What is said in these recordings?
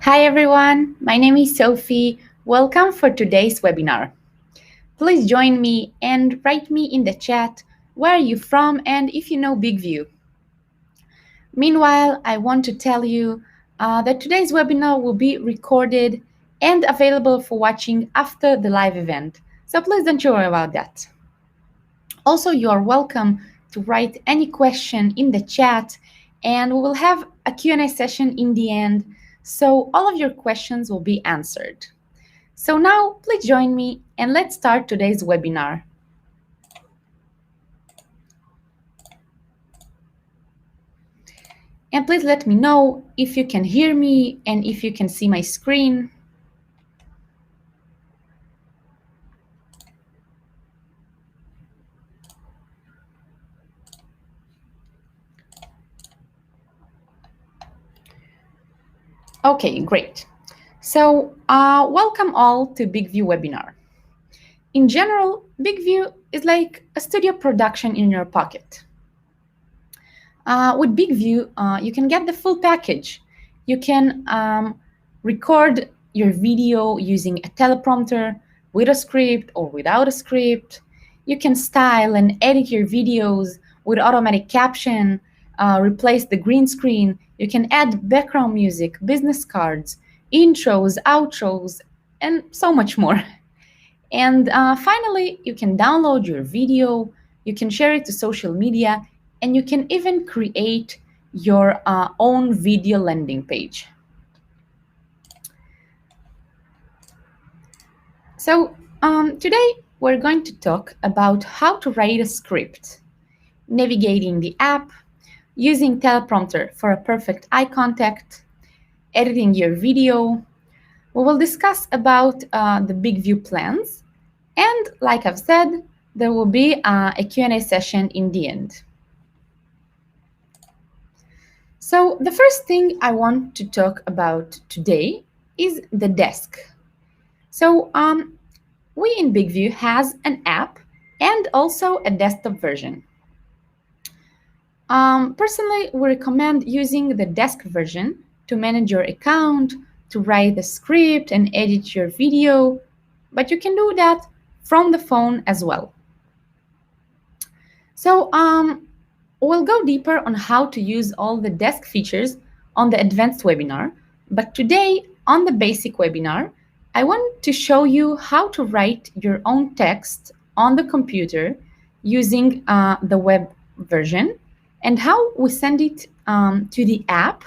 Hi everyone, my name is Sophie. Welcome for today's webinar. Please join me and write me in the chat where are you from and if you know BIGVU. Meanwhile, I want to tell you that today's webinar will be recorded and available for watching after the live event. So please don't worry about that. Also, you are welcome to write any question in the chat and we will have a Q&A session in the end. So all of your questions will be answered. So now please join me and let's start today's webinar. And please let me know if you can hear me and if you can see my screen. Okay, great. So welcome all to BIGVU webinar. In general, BIGVU is like a studio production in your pocket. With BIGVU, you can get the full package. You can record your video using a teleprompter with a script or without a script. You can style and edit your videos with automatic caption, replace the green screen. You can add background music, business cards, intros, outros, and so much more. And finally, you can download your video, you can share it to social media, and you can even create your own video landing page. So today we're going to talk about how to write a script, navigating the app, using Teleprompter for a perfect eye contact, editing your video. We will discuss about the BIGVU plans, and like I've said, there will be a Q&A session in the end. So the first thing I want to talk about today is the desk. So we in BIGVU has an app and also a desktop version. Personally, we recommend using the desk version to manage your account, to write the script and edit your video, but you can do that from the phone as well. So we'll go deeper on how to use all the desk features on the advanced webinar, but today on the basic webinar, I want to show you how to write your own text on the computer using the web version and how we send it to the app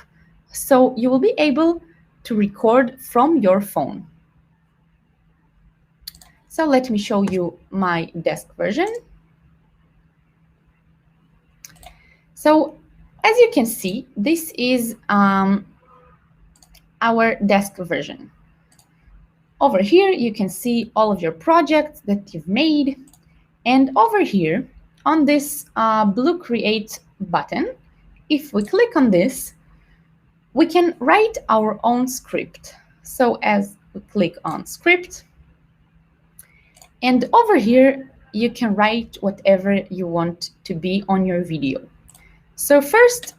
so you will be able to record from your phone. So let me show you my desk version. So as you can see, this is our desk version. Over here, you can see all of your projects that you've made. And over here, on this blue Create button, if we click on this, we can write our own script. So as we click on Script, and over here, you can write whatever you want to be on your video. So first,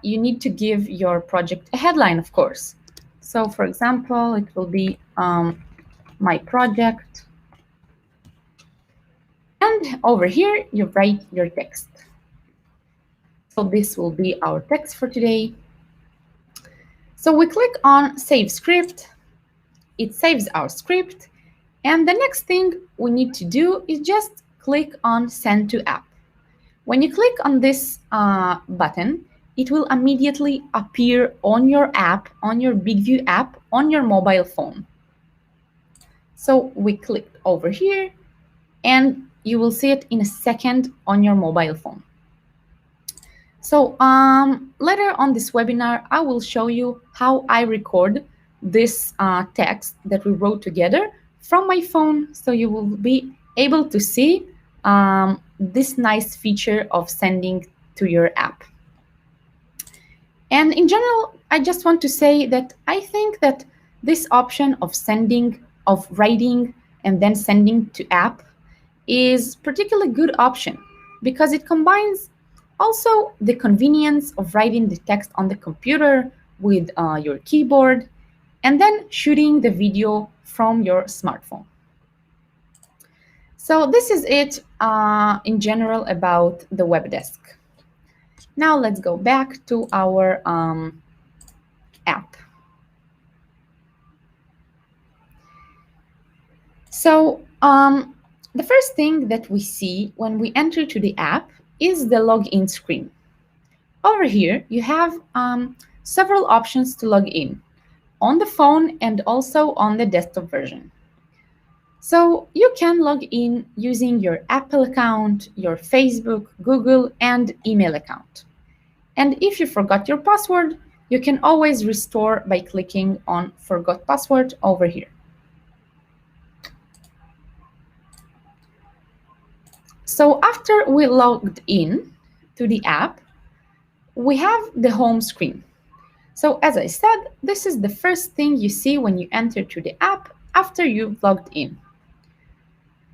you need to give your project a headline, of course. So for example, it will be my project. And over here, you write your text. So this will be our text for today. So we click on Save Script. It saves our script. And the next thing we need to do is just click on Send to App. When you click on this button, it will immediately appear on your app, on your BIGVU app, on your mobile phone. So we click over here, and you will see it in a second on your mobile phone. So later on this webinar, I will show you how I record this text that we wrote together from my phone, so you will be able to see this nice feature of sending to your app. And in general, I just want to say that I think that this option of writing and then sending to app is particularly good option because it combines also the convenience of writing the text on the computer with your keyboard and then shooting the video from your smartphone. So this is it in general about the web desk. Now let's go back to our app. So the first thing that we see when we enter to the app is the login screen. Over here, you have several options to log in on the phone and also on the desktop version. So you can log in using your Apple account, your Facebook, Google, and email account. And if you forgot your password, you can always restore by clicking on Forgot Password over here. So after we logged in to the app, we have the home screen. So as I said, this is the first thing you see when you enter to the app after you've logged in.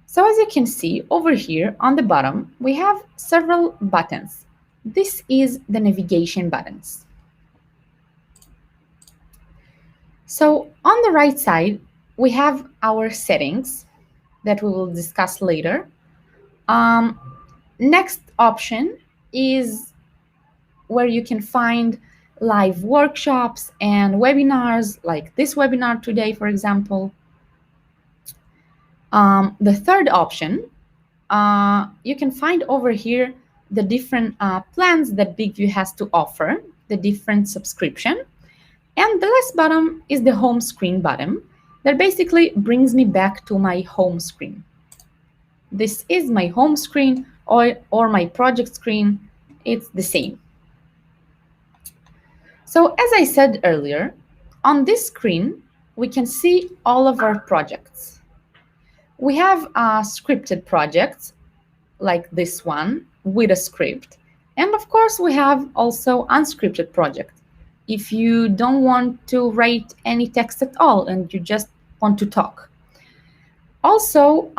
So as you can see over here on the bottom, we have several buttons. This is the navigation buttons. So on the right side, we have our settings that we will discuss later. Next option is where you can find live workshops and webinars, like this webinar today, for example. The third option, you can find over here the different plans that BIGVU has to offer, the different subscription. And the last button is the home screen button that basically brings me back to my home screen. This is my home screen or my project screen. It's the same. So as I said earlier, on this screen, we can see all of our projects. We have scripted projects like this one with a script. And of course, we have also unscripted projects. If you don't want to write any text at all and you just want to talk. Also,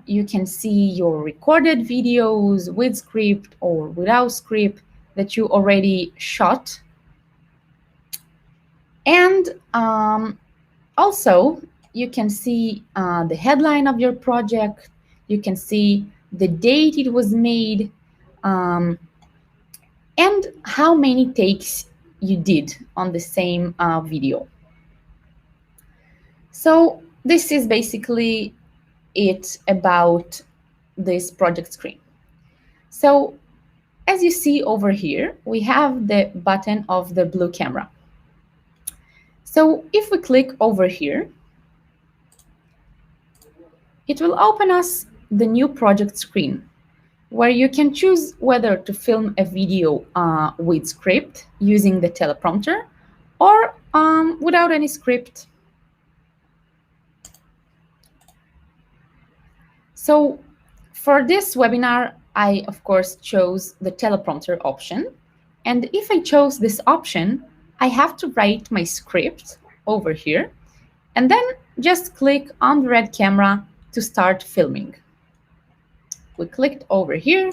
you can see your recorded videos with script or without script that you already shot. And also, you can see the headline of your project. You can see the date it was made and how many takes you did on the same video. So this is basically it about this project screen. So as you see over here, we have the button of the blue camera. So if we click over here, it will open us the new project screen where you can choose whether to film a video with script using the teleprompter or without any script. So for this webinar, I, of course, chose the teleprompter option. And if I chose this option, I have to write my script over here and then just click on the red camera to start filming. We clicked over here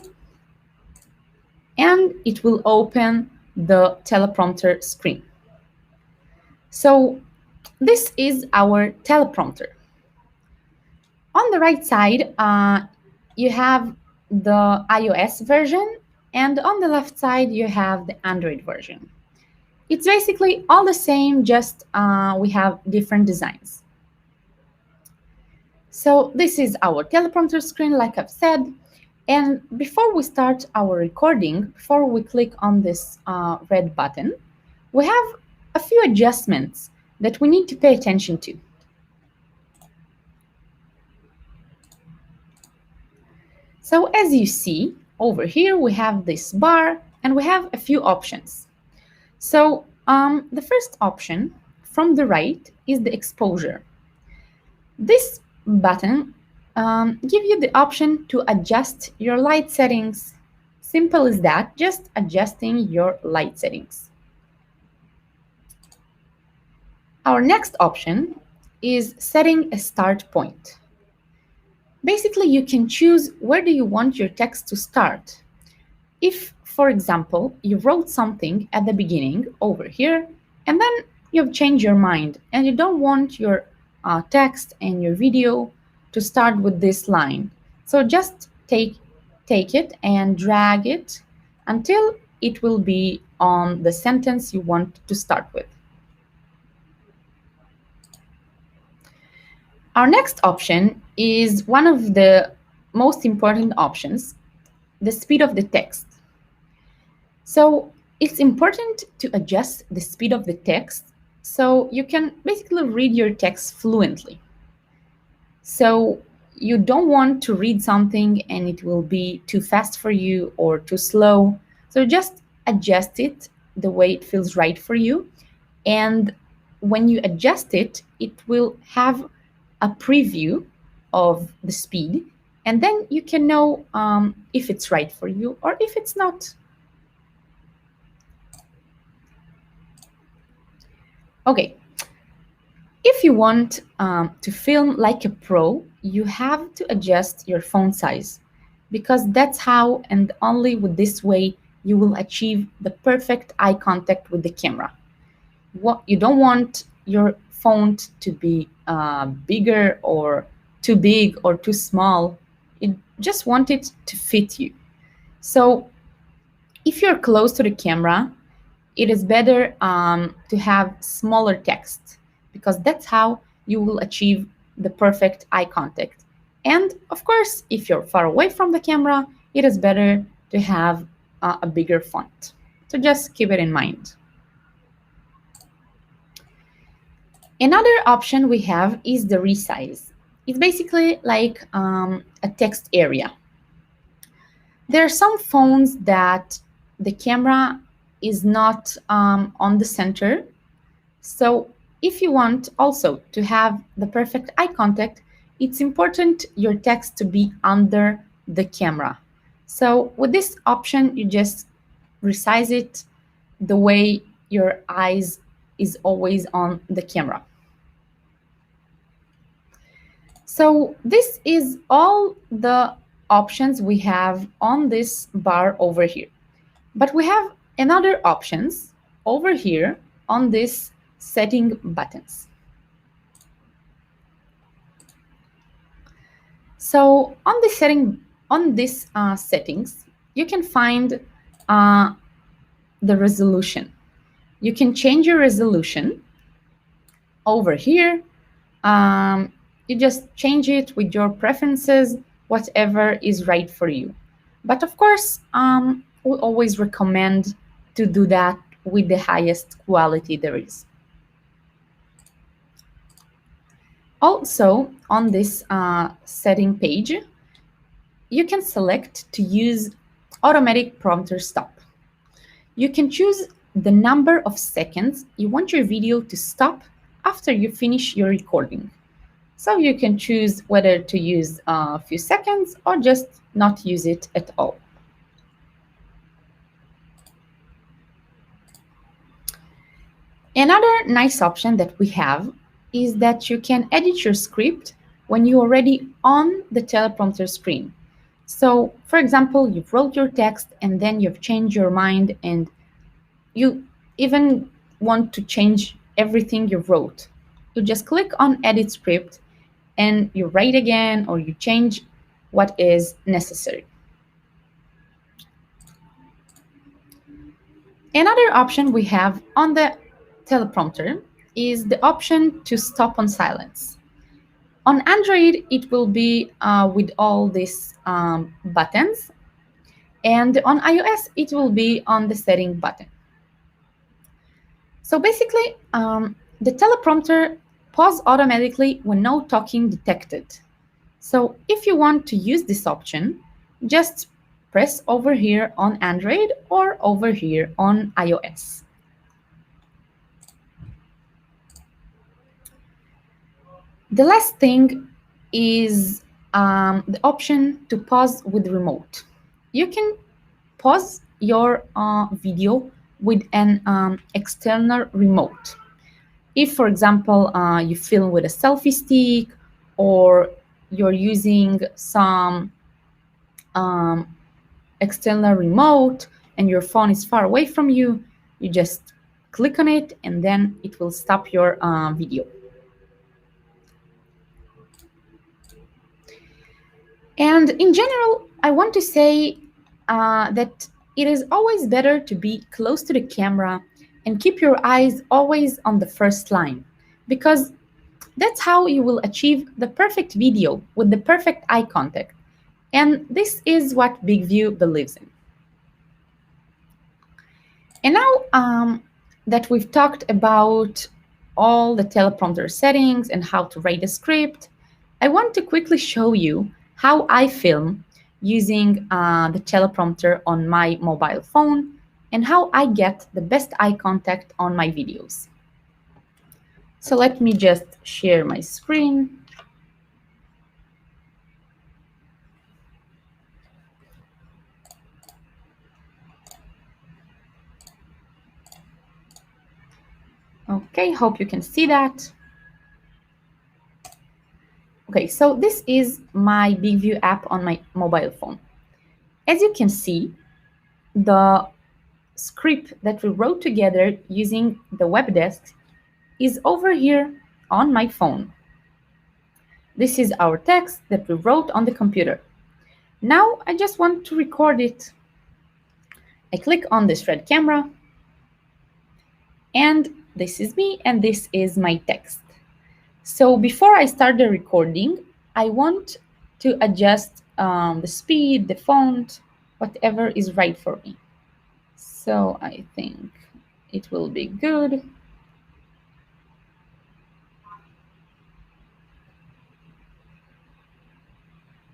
and it will open the teleprompter screen. So this is our teleprompter. On the right side, you have the iOS version, and on the left side, you have the Android version. It's basically all the same, just we have different designs. So this is our teleprompter screen, like I've said. And before we start our recording, before we click on this red button, we have a few adjustments that we need to pay attention to. So as you see over here, we have this bar and we have a few options. So the first option from the right is the exposure. This button gives you the option to adjust your light settings. Simple as that, just adjusting your light settings. Our next option is setting a start point. Basically, you can choose where do you want your text to start. If, for example, you wrote something at the beginning over here, and then you've changed your mind and you don't want your text and your video to start with this line. So just take it and drag it until it will be on the sentence you want to start with. Our next option is one of the most important options, the speed of the text. So it's important to adjust the speed of the text so you can basically read your text fluently. So you don't want to read something and it will be too fast for you or too slow. So just adjust it the way it feels right for you. And when you adjust it, it will have a preview of the speed. And then you can know if it's right for you or if it's not. Okay, if you want to film like a pro, you have to adjust your font size because that's how and only with this way you will achieve the perfect eye contact with the camera. What you don't want your font to be bigger or too big or too small. You just want it to fit you. So if you're close to the camera, it is better to have smaller text because that's how you will achieve the perfect eye contact. And of course, if you're far away from the camera, it is better to have a bigger font. So just keep it in mind. Another option we have is the resize. It's basically like a text area. There are some phones that the camera is not on the center. So if you want also to have the perfect eye contact, it's important your text to be under the camera. So with this option, you just resize it the way your eyes is always on the camera. So this is all the options we have on this bar over here. But we have another options over here on this setting buttons. So on this settings, you can find the resolution. You can change your resolution over here. You just change it with your preferences, whatever is right for you. But of course, we always recommend to do that with the highest quality there is. Also, on this setting page, you can select to use automatic prompter stop. You can choose the number of seconds you want your video to stop after you finish your recording. So you can choose whether to use a few seconds or just not use it at all. Another nice option that we have is that you can edit your script when you're already on the teleprompter screen. So, for example, you've wrote your text and then you've changed your mind and you even want to change everything you wrote. You just click on Edit Script and you write again or you change what is necessary. Another option we have on the teleprompter is the option to stop on silence. On Android, it will be with all these buttons, and on iOS, it will be on the setting button. So basically, the teleprompter pause automatically when no talking detected. So if you want to use this option, just press over here on Android or over here on iOS. The last thing is the option to pause with remote. You can pause your video with an external remote. If, for example, you film with a selfie stick or you're using some external remote and your phone is far away from you, you just click on it, and then it will stop your video. And in general, I want to say that it is always better to be close to the camera and keep your eyes always on the first line, because that's how you will achieve the perfect video with the perfect eye contact. And this is what BIGVU believes in. And now that we've talked about all the teleprompter settings and how to write a script, I want to quickly show you how I film using the teleprompter on my mobile phone and how I get the best eye contact on my videos. So let me just share my screen. Okay, hope you can see that. Okay, so this is my BIGVU app on my mobile phone. As you can see, the script that we wrote together using the web desk is over here on my phone. This is our text that we wrote on the computer. Now I just want to record it. I click on this red camera, and this is me, and this is my text. So before I start the recording, I want to adjust the speed, the font, whatever is right for me. So I think it will be good.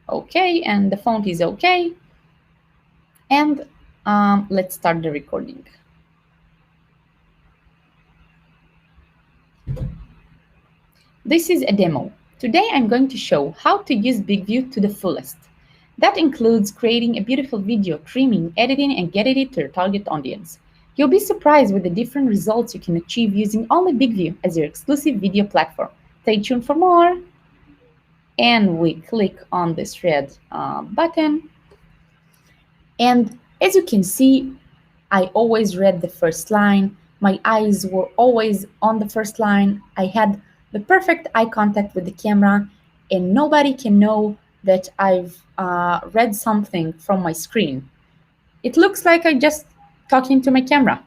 Okay, and the font is okay. And let's start the recording. This is a demo. Today I'm going to show how to use BIGVU to the fullest. That includes creating a beautiful video, trimming, editing, and getting it to your target audience. You'll be surprised with the different results you can achieve using only BIGVU as your exclusive video platform. Stay tuned for more. And we click on this red button. And as you can see, I always read the first line. My eyes were always on the first line. I had the perfect eye contact with the camera, and nobody can know that I've read something from my screen. It looks like I just talking to my camera,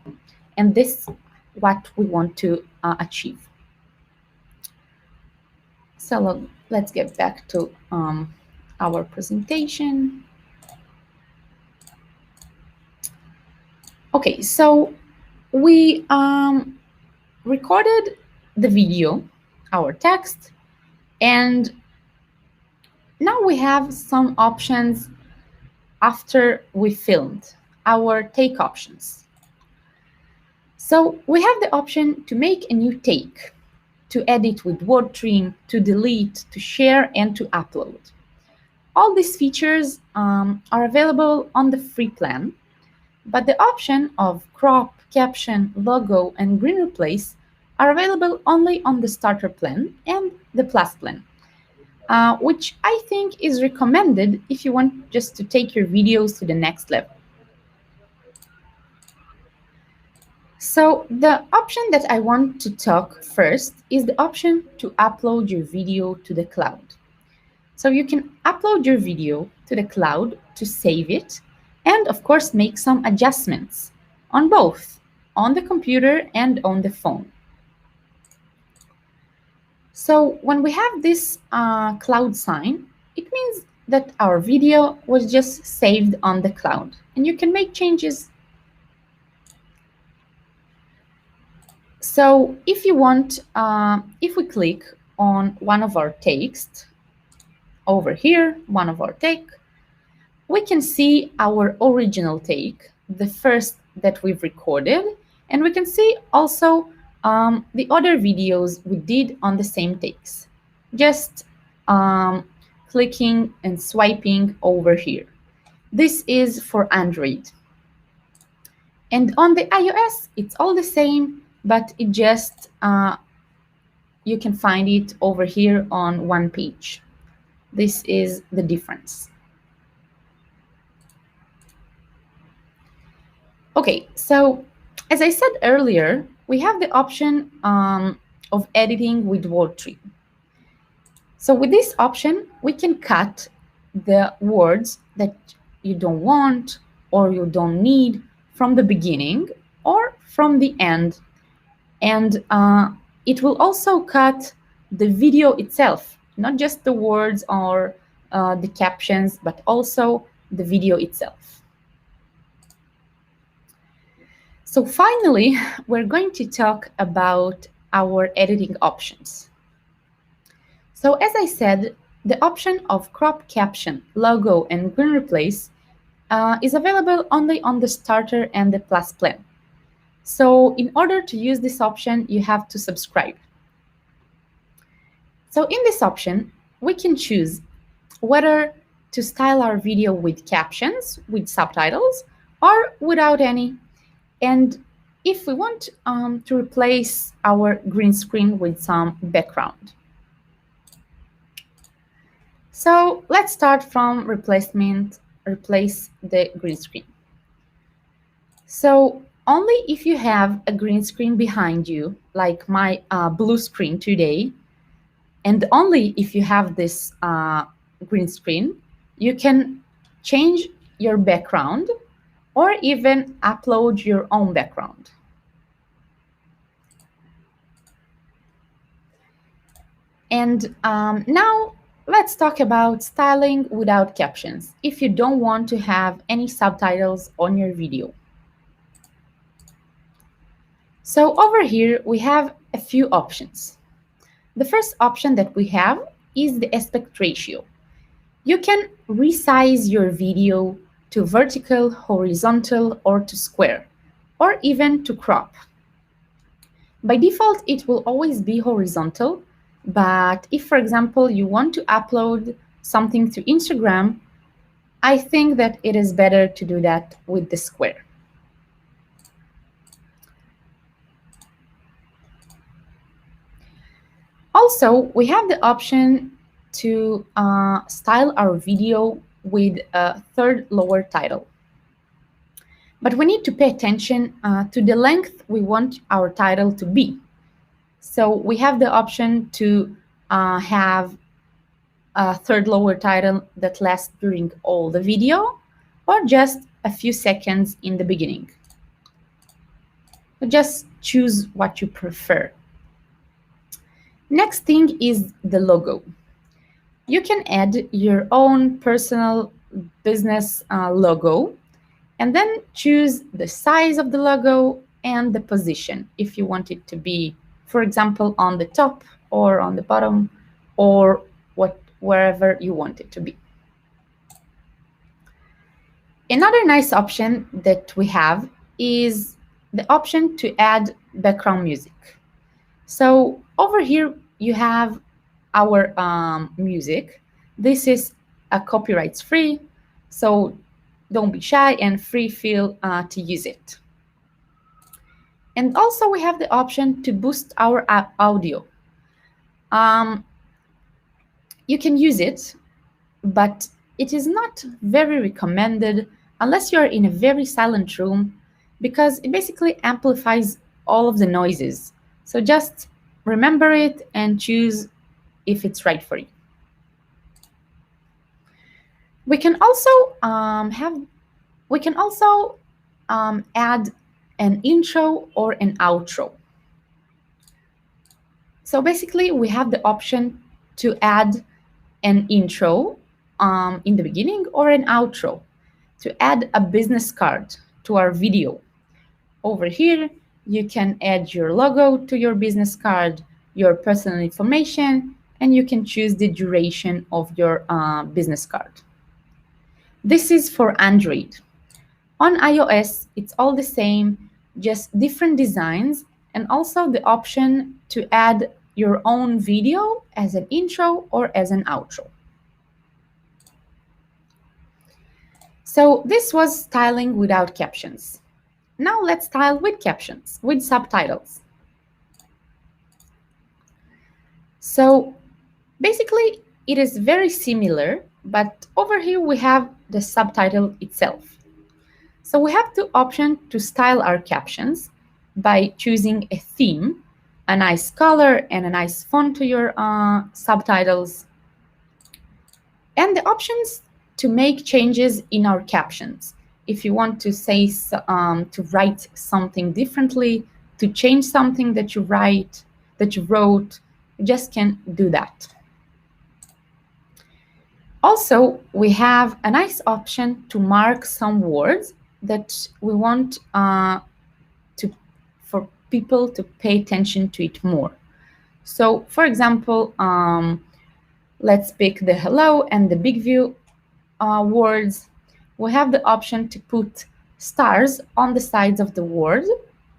and this is what we want to achieve. So let's get back to our presentation. Okay, so we recorded the video, our text, and now we have some options after we filmed, our take options. So we have the option to make a new take, to edit with word trim, to delete, to share, and to upload. All these features are available on the free plan, but the option of crop, caption, logo, and green replace are available only on the starter plan and the plus plan, which I think is recommended if you want just to take your videos to the next level. So the option that I want to talk first is the option to upload your video to the cloud. So you can upload your video to the cloud to save it and, of course, make some adjustments on both, on the computer and on the phone. So when we have this cloud sign, it means that our video was just saved on the cloud, and you can make changes. So if you want, if we click on one of our takes, over here, one of our take, we can see our original take, the first that we've recorded, and we can see also the other videos we did on the same takes, just clicking and swiping over here. This is for Android. And on the iOS, it's all the same, but it just, you can find it over here on one page. This is the difference. Okay, so as I said earlier, we have the option of editing with WordTree. So with this option, we can cut the words that you don't want or you don't need from the beginning or from the end. And it will also cut the video itself, not just the words or the captions, but also the video itself. So finally, we're going to talk about our editing options. So as I said, the option of crop caption, logo, and green replace is available only on the starter and the plus plan. So in order to use this option, you have to subscribe. So in this option, we can choose whether to style our video with captions, with subtitles, or without any. And if we want to replace our green screen with some background. So let's start from replace the green screen. So only if you have a green screen behind you, like my blue screen today, and only if you have this green screen, you can change your background or even upload your own background. And now let's talk about styling without captions if you don't want to have any subtitles on your video. So over here, we have a few options. The first option that we have is the aspect ratio. You can resize your video to vertical, horizontal, or to square, or even to crop. By default, it will always be horizontal, but if, for example, you want to upload something to Instagram, I think that it is better to do that with the square. Also, we have the option to style our video with a third lower title. But we need to pay attention to the length we want our title to be. So we have the option to have a third lower title that lasts during all the video, or just a few seconds in the beginning. So just choose what you prefer. Next thing is the logo. You can add your own personal business logo, and then choose the size of the logo and the position if you want it to be, for example, on the top or on the bottom or wherever you want it to be. Another nice option that we have is the option to add background music. So over here you have our music. This is a copyright free, so don't be shy and feel to use it. And also we have the option to boost our audio. You can use it, but it is not very recommended unless you're in a very silent room, because it basically amplifies all of the noises. So just remember it and choose if it's right for you. We can also add an intro or an outro. So basically, we have the option to add an intro in the beginning or an outro, to add a business card to our video. Over here, you can add your logo to your business card, your personal information, and you can choose the duration of your business card. This is for Android. On iOS, it's all the same, just different designs, and also the option to add your own video as an intro or as an outro. So this was styling without captions. Now let's style with captions, with subtitles. So basically, it is very similar, but over here we have the subtitle itself. So we have the option to style our captions, by choosing a theme, a nice color and a nice font to your subtitles, and the options to make changes in our captions. If you want to say to write something differently, to change something that you wrote, you just can do that. Also, we have a nice option to mark some words that we want for people to pay attention to it more. So, for example, let's pick the hello and the BIGVU words. We have the option to put stars on the sides of the word,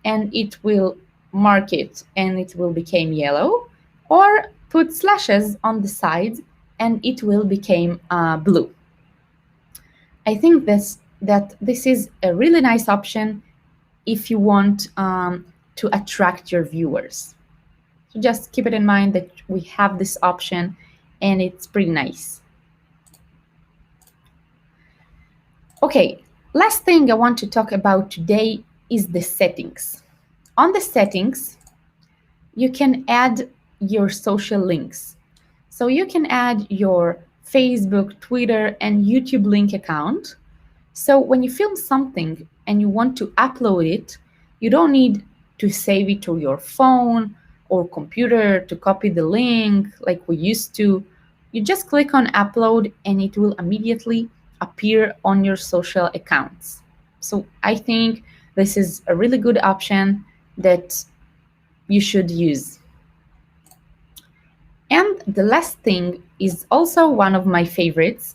and it will mark it and it will become yellow, or put slashes on the sides and it will become blue. I think that this is a really nice option if you want to attract your viewers. So just keep it in mind that we have this option and it's pretty nice. Okay, last thing I want to talk about today is the settings. On the settings, you can add your social links. So you can add your Facebook, Twitter, and YouTube link account. So when you film something and you want to upload it, you don't need to save it to your phone or computer to copy the link like we used to. You just click on upload and it will immediately appear on your social accounts. So I think this is a really good option that you should use. And the last thing is also one of my favorites,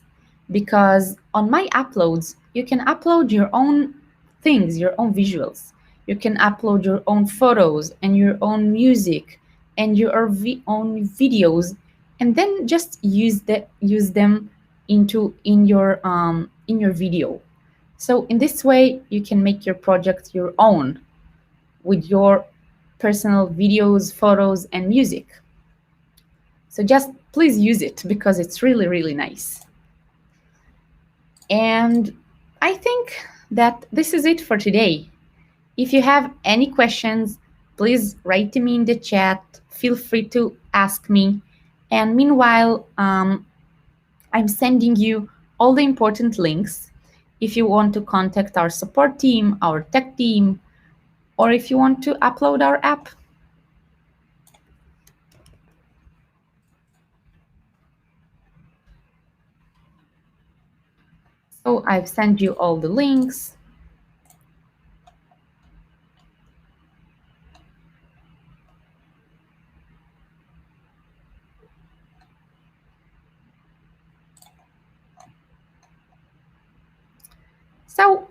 because on my uploads, you can upload your own things, your own visuals. You can upload your own photos and your own music and your own videos, and then just use them in your video. So in this way, you can make your project your own with your personal videos, photos, and music. So just please use it because it's really, really nice. And I think that this is it for today. If you have any questions, please write to me in the chat. Feel free to ask me. And meanwhile, I'm sending you all the important links if you want to contact our support team, our tech team, or if you want to upload our app. So I've sent you all the links. So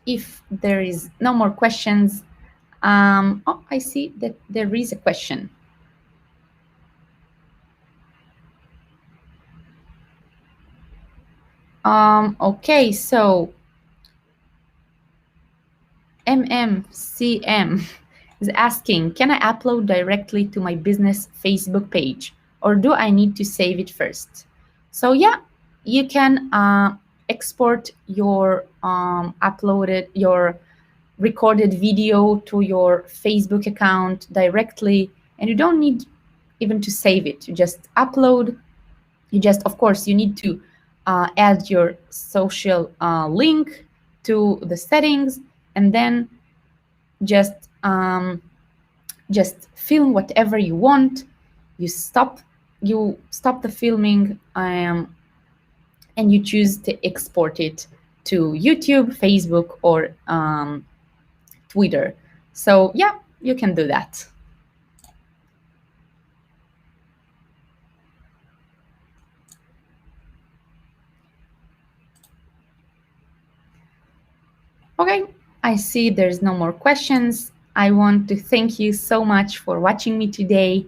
if there is no more questions, oh, I see that there is a question. Okay, so MMCM is asking, can I upload directly to my business Facebook page, or do I need to save it first? So yeah, you can export your your recorded video to your Facebook account directly, and you don't need even to save it. You just upload. Of course, you need to add your social link to the settings, and then just film whatever you want. You stop the filming, and you choose to export it to YouTube, Facebook, or Twitter. So yeah, you can do that. Okay, I see there's no more questions. I want to thank you so much for watching me today.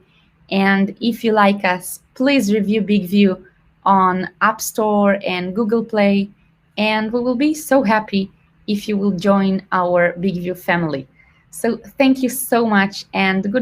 And if you like us, please review BIGVU on App Store and Google Play. And we will be so happy if you will join our BIGVU family. So thank you so much, and good